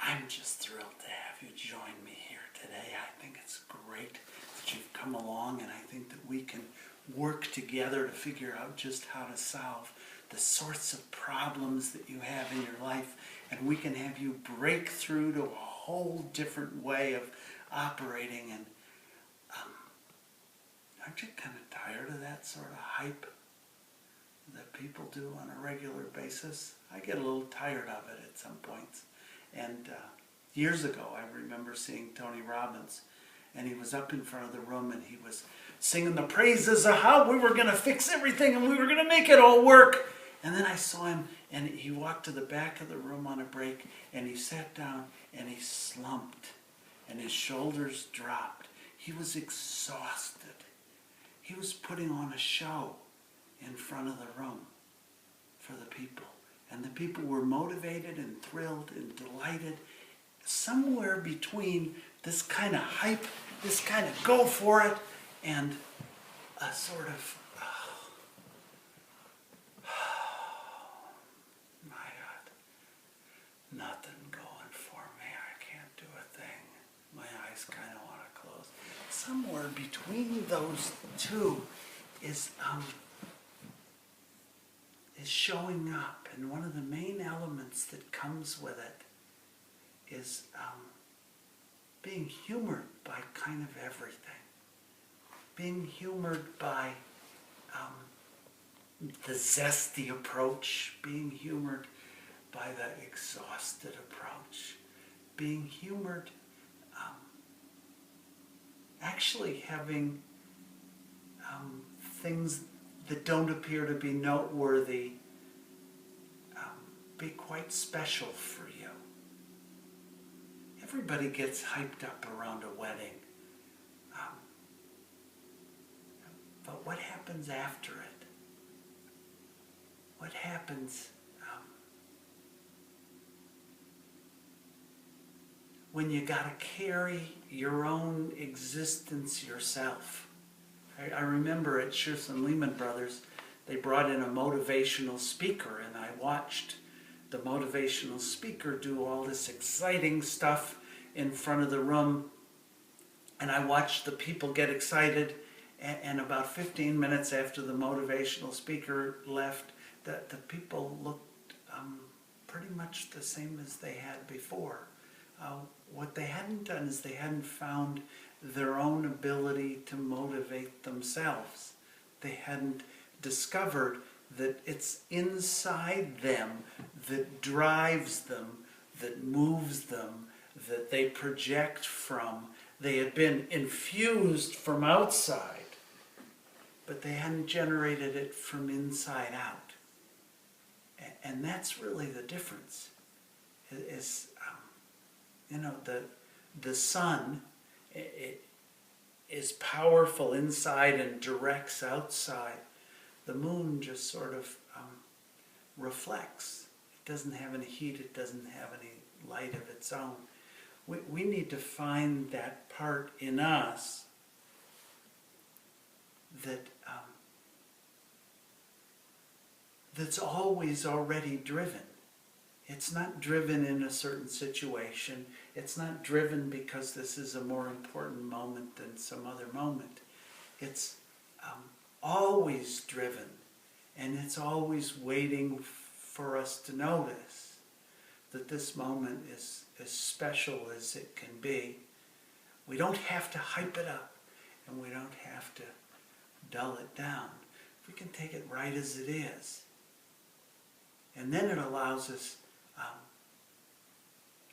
I'm just thrilled to have you join me here today. I think it's great that you've come along, and I think that we can work together to figure out just how to solve the sorts of problems that you have in your life, and we can have you break through to a whole different way of operating. And aren't you kind of tired of that sort of hype that people do on a regular basis? I get a little tired of it at some points. And years ago, I remember seeing Tony Robbins, and he was up in front of the room, and he was singing the praises of how we were going to fix everything, and we were going to make it all work. And then I saw him, and he walked to the back of the room on a break, and he sat down, and he slumped, and his shoulders dropped. He was exhausted. He was putting on a show in front of the room for the people. And the people were motivated and thrilled and delighted. Somewhere between this kind of hype, this kind of go for it, and a sort of, my God, nothing going for me. I can't do a thing. My eyes kind of want to close. Somewhere between those two is showing up, and one of the main elements that comes with it is being humored by kind of everything. Being humored by the zesty approach, being humored by the exhausted approach, being humored, actually having things that don't appear to be noteworthy be quite special for you. Everybody gets hyped up around a wedding. But what happens after it? What happens when you got to carry your own existence yourself? I remember at Shearson Lehman Brothers, they brought in a motivational speaker, and I watched the motivational speaker do all this exciting stuff in front of the room, and I watched the people get excited, and about 15 minutes after the motivational speaker left, the people looked pretty much the same as they had before. What they hadn't done is they hadn't found their own ability to motivate themselves. They hadn't discovered that it's inside them that drives them, that moves them, that they project from. They had been infused from outside, but they hadn't generated it from inside out. And that's really the difference. The sun is powerful inside and directs outside. The moon just sort of reflects. It doesn't have any heat, it doesn't have any light of its own. We need to find that part in us that's always already driven. It's not driven in a certain situation. It's not driven because this is a more important moment than some other moment. It's always driven, and it's always waiting for us to notice that this moment is as special as it can be. We don't have to hype it up, and we don't have to dull it down. We can take it right as it is. And then it allows us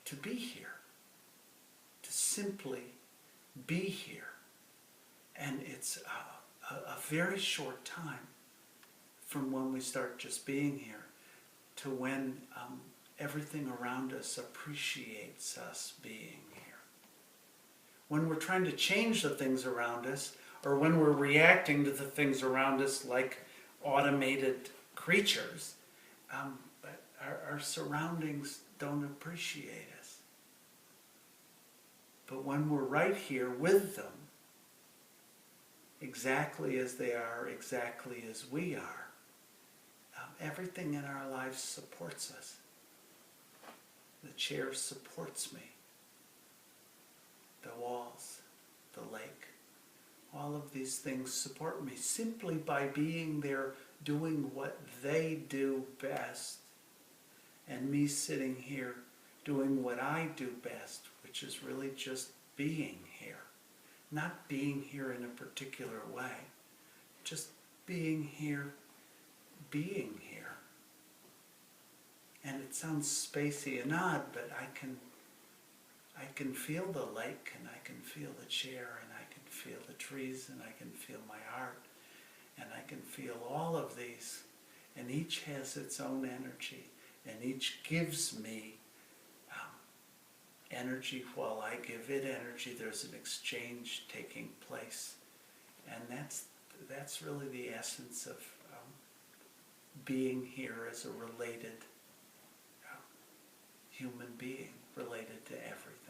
to be here, to simply be here. And it's a very short time from when we start just being here to when everything around us appreciates us being here. When we're trying to change the things around us, or when we're reacting to the things around us like automated creatures, but our surroundings don't appreciate us. But when we're right here with them, exactly as they are, exactly as we are, everything in our lives supports us. The chair supports me. The walls, the lake, all of these things support me simply by being there doing what they do best, and me sitting here doing what I do best, which is really just being here. Not being here in a particular way, just being here, being here. And it sounds spacey and odd, but I can feel the lake, and I can feel the chair, and I can feel the trees, and I can feel my heart, and I can feel all of these. And each has its own energy, and each gives me energy while I give it energy. There's an exchange taking place. And that's really the essence of being here as a related human being, related to everything.